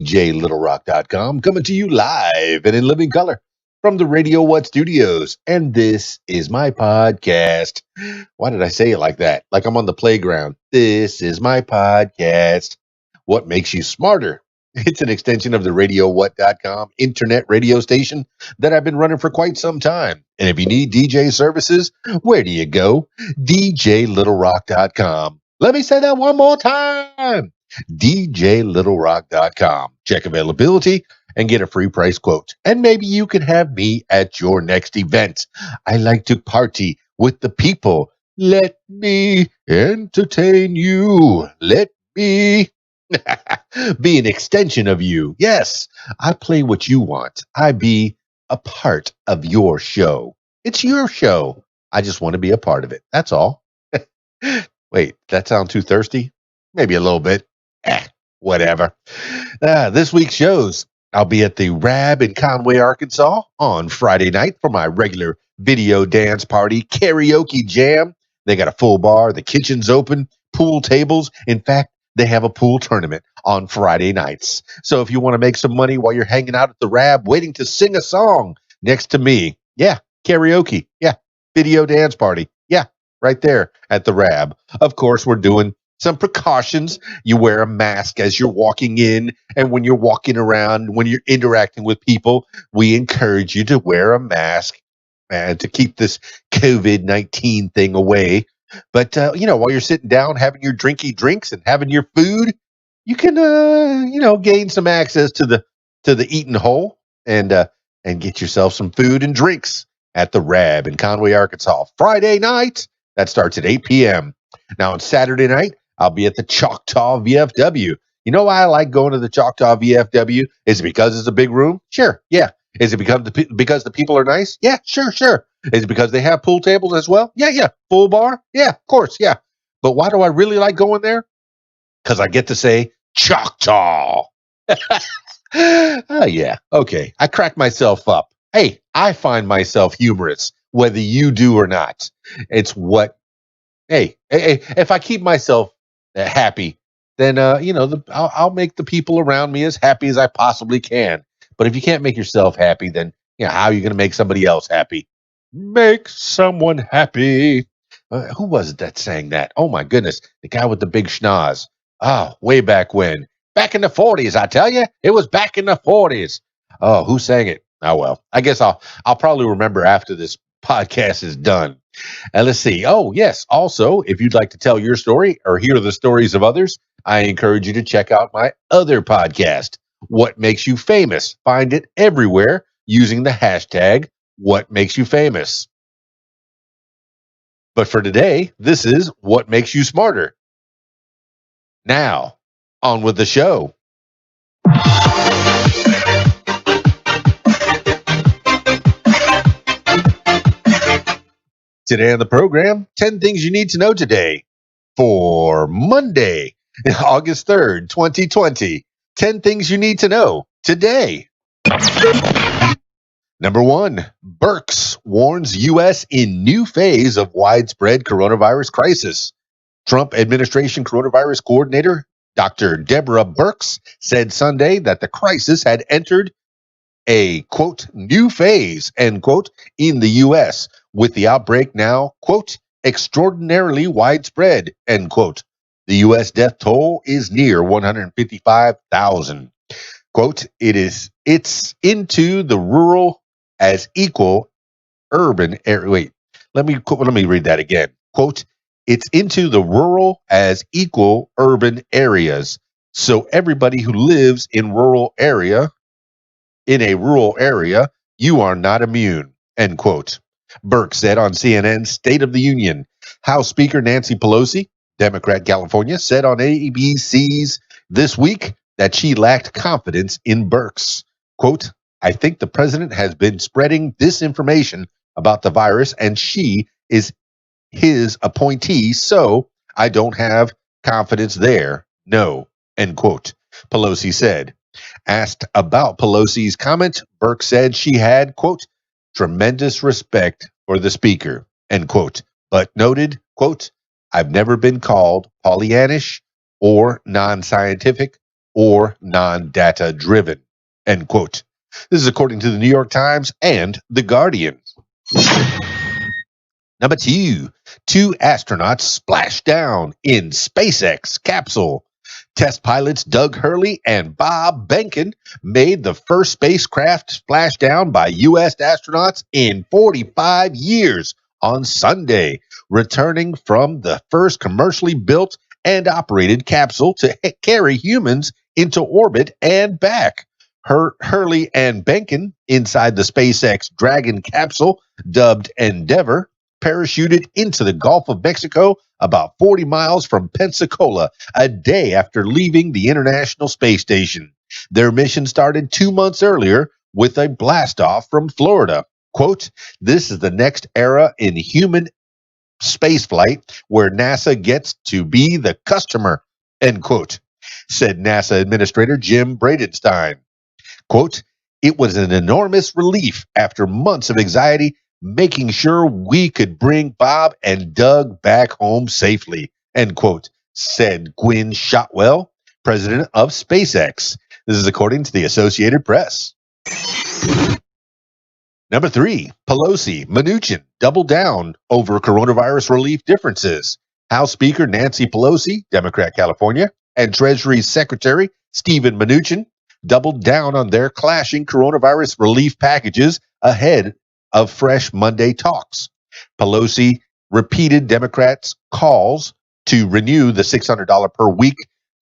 DJLittleRock.com, coming to you live and in living color from the Radio What Studios. And this is my podcast. Why did I say it like that? Like I'm on the playground. This is my podcast. What makes you smarter? It's an extension of the RadioWhat.com internet radio station that I've been running for quite some time. And if you need DJ services, where do you go? DJLittleRock.com. Let me say that one more time. DJLittleRock.com. Check availability and get a free price quote. And maybe you can have me at your next event. I like to party with the people. Let me entertain you. Let me be an extension of you. Yes, I play what you want. I be a part of your show. It's your show. I just want to be a part of it. That's all. Wait, that sound too thirsty? Maybe a little bit. Whatever. This week's shows. I'll be at the Rab in Conway, Arkansas on Friday night for my regular video dance party karaoke jam. They got a full bar. The kitchen's open. Pool tables. In fact, they have a pool tournament on Friday nights. So if you want to make some money while you're hanging out at the Rab waiting to sing a song next to me, yeah, karaoke, yeah, video dance party, yeah, right there at the Rab. Of course, we're doing some precautions. You wear a mask as you're walking in, and when you're walking around, when you're interacting with people, we encourage you to wear a mask and to keep this COVID-19 thing away. But, while you're sitting down having your drinky drinks and having your food, you can, gain some access to the eating hole and get yourself some food and drinks at the Rab in Conway, Arkansas. Friday night, that starts at 8 p.m. Now, on Saturday night, I'll be at the Choctaw VFW. You know why I like going to the Choctaw VFW? Is it because it's a big room? Sure, yeah. Is it because the people are nice? Yeah, sure. Is it because they have pool tables as well? Yeah. Full bar? Yeah, of course, yeah. But why do I really like going there? Because I get to say Choctaw. Oh, yeah. Okay. I crack myself up. Hey, I find myself humorous, whether you do or not. It's what, hey, if I keep myself happy, then, I'll make the people around me as happy as I possibly can. But if you can't make yourself happy, then how are you going to make somebody else happy? Make someone happy. Who was it that sang that? Oh, my goodness. The guy with the big schnoz. Oh, way back when. Back in the 40s, I tell you. It was back in the 40s. Oh, who sang it? Oh, well, I guess I'll probably remember after this podcast is done. And let's see. Oh, yes. Also, if you'd like to tell your story or hear the stories of others, I encourage you to check out my other podcast, What Makes You Famous. Find it everywhere using the hashtag What Makes You Famous. But for today, this is What Makes You Smarter. Now, on with the show. Today on the program, 10 things you need to know today for Monday, August 3rd, 2020. 10 things you need to know today. Number 1, Birx warns U.S. in new phase of widespread coronavirus crisis. Trump administration coronavirus coordinator, Dr. Deborah Birx, said Sunday that the crisis had entered a, quote, new phase, end quote, in the U.S., with the outbreak now, quote, extraordinarily widespread, end quote. The U.S. death toll is near 155,000. Quote, it's into the rural as equal urban area. Wait, let me read that again. Quote, it's into the rural as equal urban areas. So everybody who lives in a rural area, you are not immune, end quote. Birx said on CNN's State of the Union. House Speaker Nancy Pelosi, Democrat California, said on ABC's This Week that she lacked confidence in Birx. Quote, I think the president has been spreading disinformation about the virus and she is his appointee, so I don't have confidence there. No, end quote. Pelosi said. Asked about Pelosi's comment, Birx said she had, quote, tremendous respect for the speaker, end quote, but noted, quote, I've never been called Pollyannish or non-scientific or non-data driven, end quote. This is according to the New York Times and The Guardian. Number two astronauts splash down in Spacex capsule. Test pilots Doug Hurley and Bob Behnken made the first spacecraft splashdown by U.S. astronauts in 45 years on Sunday, returning from the first commercially built and operated capsule to carry humans into orbit and back. Hurley and Behnken, inside the SpaceX Dragon capsule, dubbed Endeavour, parachuted into the Gulf of Mexico about 40 miles from Pensacola a day after leaving the International Space Station. Their mission started 2 months earlier with a blastoff from Florida. Quote, "This is the next era in human spaceflight where NASA gets to be the customer," end quote, said NASA Administrator Jim Bridenstine. Quote, "It was an enormous relief after months of anxiety making sure we could bring Bob and Doug back home safely," end quote, said Gwynne Shotwell, president of SpaceX. This is according to the Associated Press. Number three, Pelosi, Mnuchin double down over coronavirus relief differences. House Speaker Nancy Pelosi, Democrat California, and Treasury Secretary Stephen Mnuchin doubled down on their clashing coronavirus relief packages ahead of fresh Monday talks. Pelosi repeated Democrats' calls to renew the $600 per week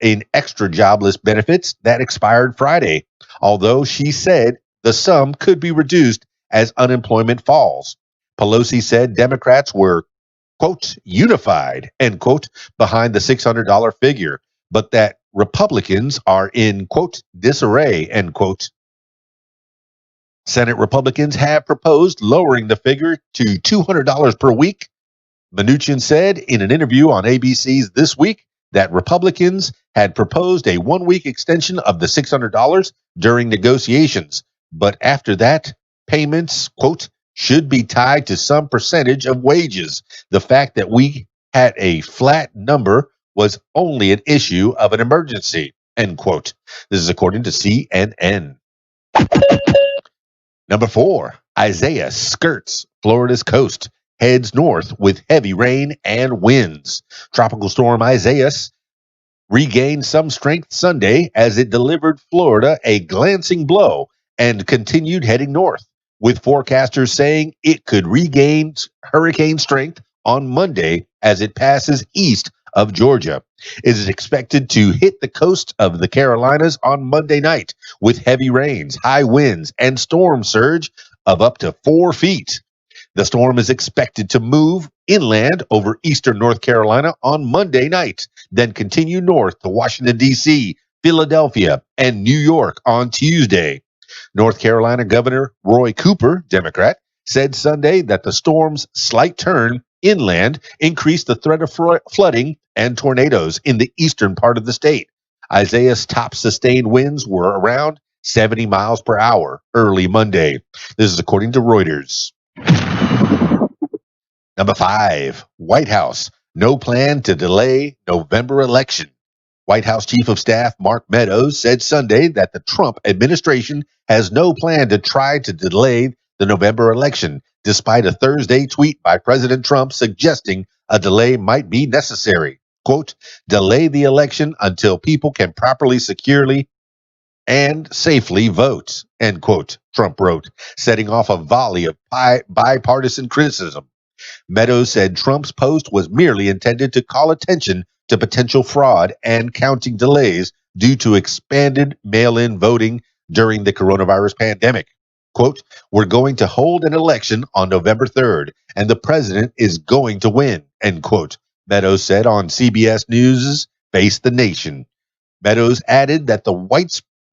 in extra jobless benefits that expired Friday, although she said the sum could be reduced as unemployment falls. Pelosi said Democrats were, quote, unified, end quote, behind the $600 figure, but that Republicans are in, quote, disarray, end quote. Senate Republicans have proposed lowering the figure to $200 per week. Mnuchin said in an interview on ABC's This Week that Republicans had proposed a 1-week extension of the $600 during negotiations, but after that, payments, quote, should be tied to some percentage of wages. The fact that we had a flat number was only an issue of an emergency, end quote. This is according to CNN. Number four, Isaiah skirts Florida's coast, heads north with heavy rain and winds. Tropical storm Isaiah regained some strength Sunday as it delivered Florida a glancing blow and continued heading north, with forecasters saying it could regain hurricane strength on Monday as it passes east of Georgia. It is expected to hit the coast of the Carolinas on Monday night with heavy rains, high winds, and storm surge of up to 4 feet. The storm is expected to move inland over eastern North Carolina on Monday night, then continue north to Washington, D.C., Philadelphia, and New York on Tuesday. North Carolina Governor Roy Cooper, Democrat, said Sunday that the storm's slight turn inland increased the threat of flooding and tornadoes in the eastern part of the state. Isaiah's top sustained winds were around 70 miles per hour early Monday. This is according to Reuters. Number five, White House, no plan to delay November election. White House Chief of Staff Mark Meadows said Sunday that the Trump administration has no plan to try to delay the November election, despite a Thursday tweet by President Trump suggesting a delay might be necessary. Quote, delay the election until people can properly, securely, and safely vote, end quote, Trump wrote, setting off a volley of bipartisan criticism. Meadows said Trump's post was merely intended to call attention to potential fraud and counting delays due to expanded mail-in voting during the coronavirus pandemic. Quote, we're going to hold an election on November 3rd, and the president is going to win, end quote, Meadows said on CBS News' Face the Nation. Meadows added that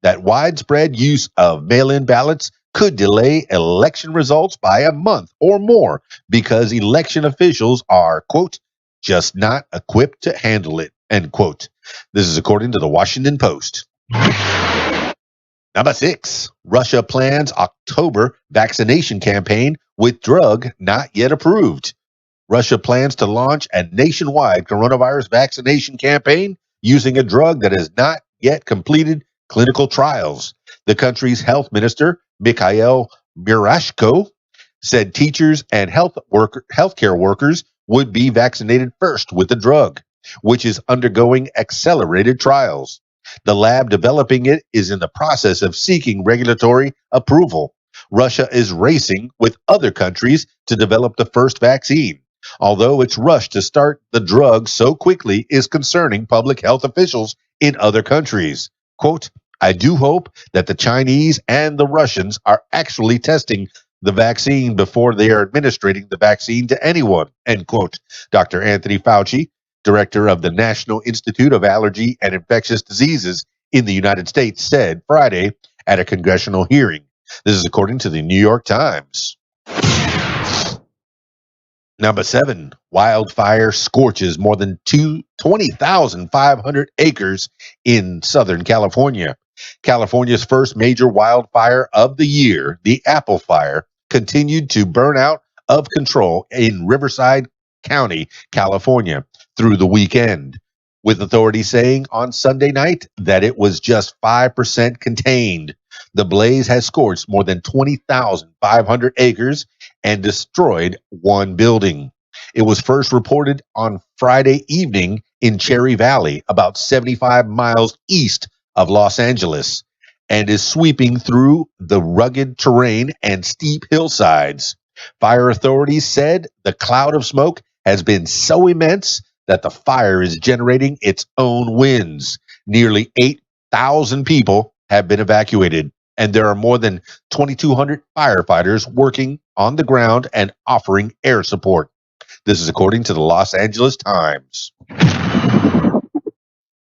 that widespread use of mail-in ballots could delay election results by a month or more because election officials are, quote, just not equipped to handle it, end quote. This is according to the Washington Post. Number six, Russia plans October vaccination campaign with drug not yet approved. Russia plans to launch a nationwide coronavirus vaccination campaign using a drug that has not yet completed clinical trials. The country's health minister, Mikhail Murashko, said teachers and healthcare workers would be vaccinated first with the drug, which is undergoing accelerated trials. The lab developing it is in the process of seeking regulatory approval. Russia is racing with other countries to develop the first vaccine. Although its rush to start the drug so quickly is concerning public health officials in other countries. Quote, I do hope that the Chinese and the Russians are actually testing the vaccine before they are administering the vaccine to anyone, end quote. Dr. Anthony Fauci, director of the National Institute of Allergy and Infectious Diseases in the United States, said Friday at a congressional hearing. This is according to the New York Times. Number 7, wildfire scorches more than 20,500 acres in Southern California. California's first major wildfire of the year, the Apple Fire, continued to burn out of control in Riverside County, California, through the weekend, with authorities saying on Sunday night that it was just 5% contained. The blaze has scorched more than 20,500 acres and destroyed one building. It was first reported on Friday evening in Cherry Valley, about 75 miles east of Los Angeles, and is sweeping through the rugged terrain and steep hillsides. Fire authorities said the cloud of smoke has been so immense that the fire is generating its own winds. Nearly 8,000 people have been evacuated, and there are more than 2,200 firefighters working on the ground and offering air support. This is according to the Los Angeles Times.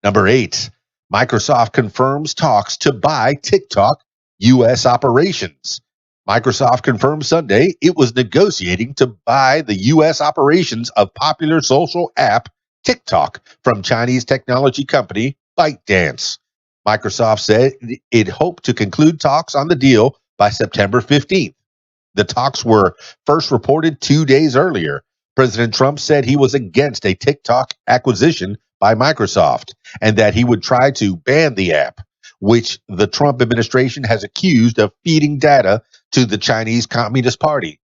Number 8, Microsoft confirms talks to buy Tick-Tock U.S. operations. Microsoft confirmed Sunday it was negotiating to buy the U.S. operations of popular social app Tick-Tock from Chinese technology company ByteDance. Microsoft said it hoped to conclude talks on the deal by September 15th. The talks were first reported 2 days earlier. President Trump said he was against a Tick-Tock acquisition by Microsoft and that he would try to ban the app, which the Trump administration has accused of feeding data to the Chinese Communist Party.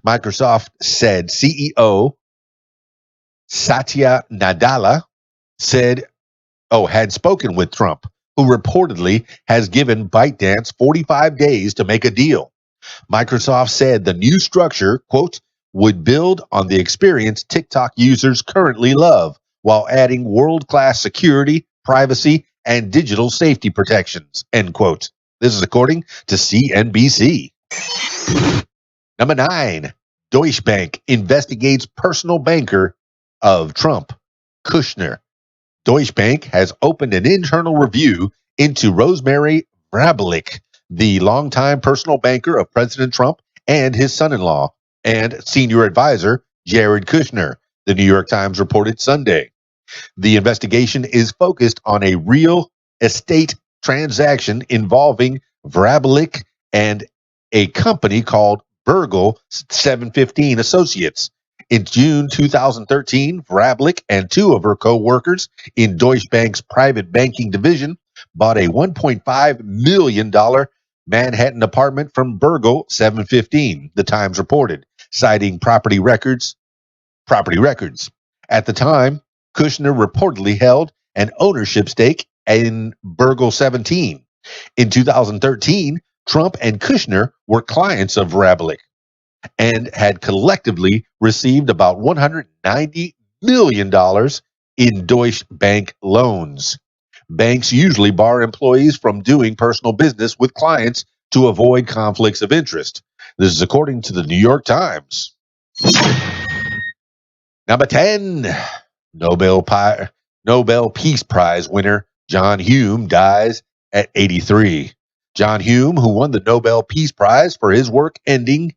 Microsoft said CEO Satya Nadella had spoken with Trump, who reportedly has given ByteDance 45 days to make a deal. Microsoft said the new structure, quote, would build on the experience Tick-Tock users currently love while adding world-class security, privacy, and digital safety protections, end quote. This is according to CNBC. Number 9, Deutsche Bank investigates personal banker of Trump, Kushner. Deutsche Bank has opened an internal review into Rosemary Vrablic, the longtime personal banker of President Trump and his son-in-law, and senior advisor Jared Kushner, the New York Times reported Sunday. The investigation is focused on a real estate transaction involving Vrablic and a company called Burgle 715 Associates. In June 2013, Vrablic and 2 of her co-workers in Deutsche Bank's private banking division bought a $1.5 million Manhattan apartment from Burgle 715, the Times reported, citing property records. At the time, Kushner reportedly held an ownership stake in Burgle 17. In 2013, Trump and Kushner were clients of Vrablic and had collectively received about $190 million in Deutsche Bank loans. Banks usually bar employees from doing personal business with clients to avoid conflicts of interest. This is according to the New York Times. Number 10, Nobel Peace Prize winner John Hume dies at 83. John Hume, who won the Nobel Peace Prize for his work ending,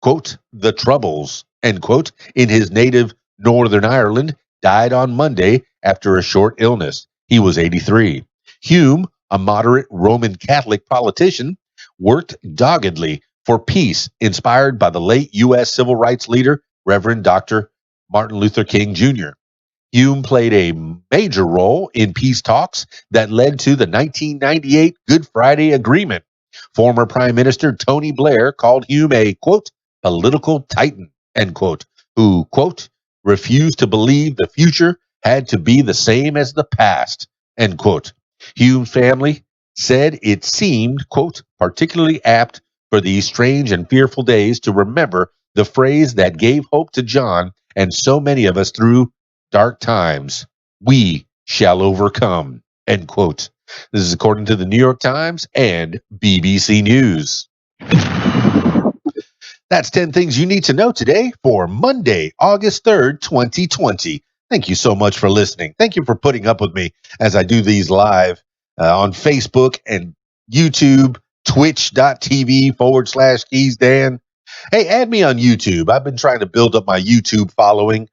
quote, the Troubles, end quote, in his native Northern Ireland, died on Monday after a short illness. He was 83. Hume, a moderate Roman Catholic politician, worked doggedly for peace, inspired by the late U.S. civil rights leader, Reverend Dr. Martin Luther King Jr. Hume played a major role in peace talks that led to the 1998 Good Friday Agreement. Former Prime Minister Tony Blair called Hume a, quote, political titan, end quote, who, quote, refused to believe the future had to be the same as the past, end quote. Hume's family said it seemed, quote, particularly apt for these strange and fearful days to remember the phrase that gave hope to John and so many of us through dark times. We shall overcome, end quote. This is according to the New York Times and BBC News. That's 10 things you need to know today for Monday, August 3rd, 2020. Thank you so much for listening. Thank you for putting up with me as I do these live on Facebook and YouTube, twitch.tv/KeysDAN. Hey, add me on YouTube. I've been trying to build up my YouTube following.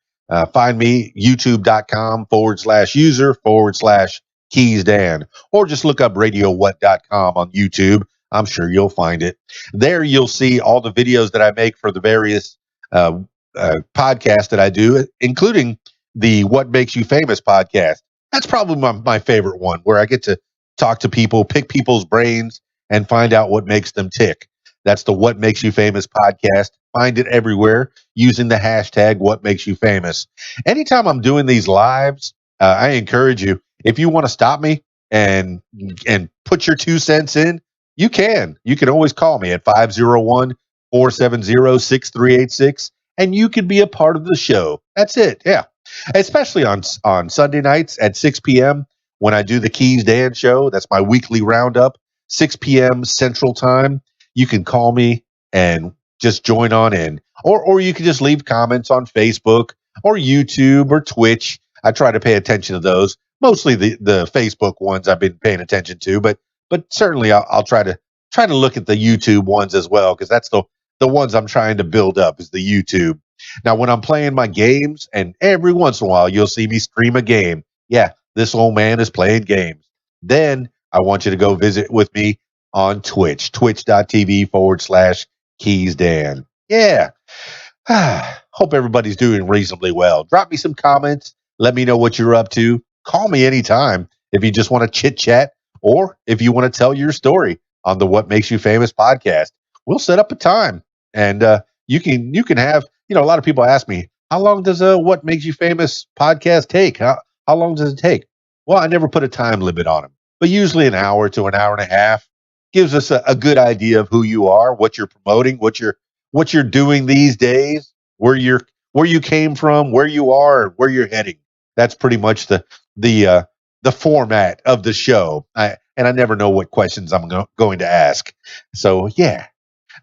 Find me, youtube.com/user/KeysDAN, or just look up radiowhat.com on YouTube. I'm sure you'll find it. There you'll see all the videos that I make for the various podcasts that I do, including the What Makes You Famous podcast. That's probably my favorite one, where I get to talk to people, pick people's brains, and find out what makes them tick. That's the What Makes You Famous podcast. Find it everywhere using the hashtag What Makes You Famous. Anytime I'm doing these lives, I encourage you, if you want to stop me and put your 2 cents in, you can. You can always call me at 501-470-6386, and you can be a part of the show. That's it. Yeah. Especially on Sunday nights at 6 p.m. when I do the KeysDAN show. That's my weekly roundup, 6 p.m. Central Time. You can call me and just join on in. Or you can just leave comments on Facebook or YouTube or Twitch. I try to pay attention to those. Mostly the Facebook ones I've been paying attention to, but certainly I'll try to look at the YouTube ones as well, because that's the ones I'm trying to build up is the YouTube. Now, when I'm playing my games, and every once in a while you'll see me stream a game. Yeah, this old man is playing games. Then I want you to go visit with me on Twitch, twitch.tv/KeysDAN. Yeah. Hope everybody's doing reasonably well. Drop me some comments. Let me know what you're up to. Call me anytime if you just want to chit chat, or if you want to tell your story on the What Makes You Famous podcast. We'll set up a time, and you can have, a lot of people ask me, how long does a What Makes You Famous podcast take? How long does it take? Well, I never put a time limit on them, but usually an hour to an hour and a half gives us a good idea of who you are, what you're promoting, what you're doing these days, where you came from, where you are, and where you're heading. That's pretty much the format of the show. I never know what questions I'm going to ask. So, yeah.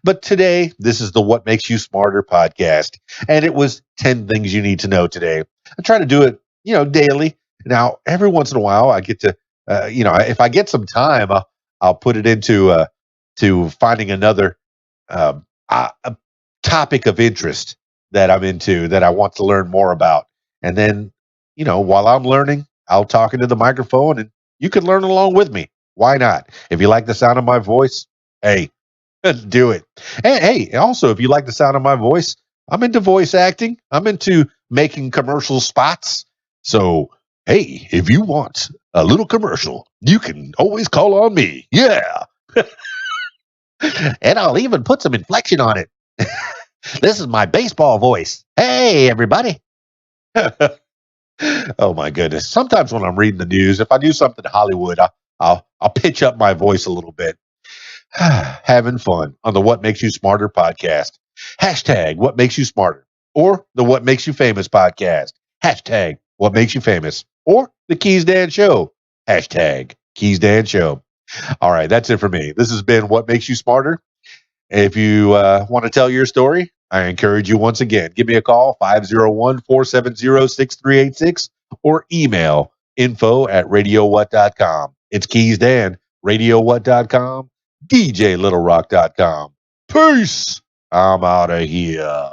But today, this is the What Makes You Smarter podcast. And it was 10 things you need to know today. I try to do it, daily. Now, every once in a while, I get to, if I get some time, I'll put it into to finding another a topic of interest that I'm into, that I want to learn more about. And then, while I'm learning, I'll talk into the microphone, and you can learn along with me. Why not? If you like the sound of my voice, hey, do it. And hey, also, if you like the sound of my voice, I'm into voice acting. I'm into making commercial spots. So, hey, if you want a little commercial, you can always call on me. Yeah. And I'll even put some inflection on it. This is my baseball voice. Hey, everybody. Oh my goodness. Sometimes when I'm reading the news, if I do something to Hollywood, I'll pitch up my voice a little bit. Having fun on the What Makes You Smarter podcast. Hashtag What Makes You Smarter, or the What Makes You Famous podcast. Hashtag What Makes You Famous, or the KeysDAN Show. Hashtag KeysDAN Show. All right, that's it for me. This has been What Makes You Smarter. If you want to tell your story, I encourage you once again, give me a call, 501-470-6386, or email info@radiowhat.com. It's KeysDAN, radiowhat.com, DJLittleRock.com. Peace. I'm out of here.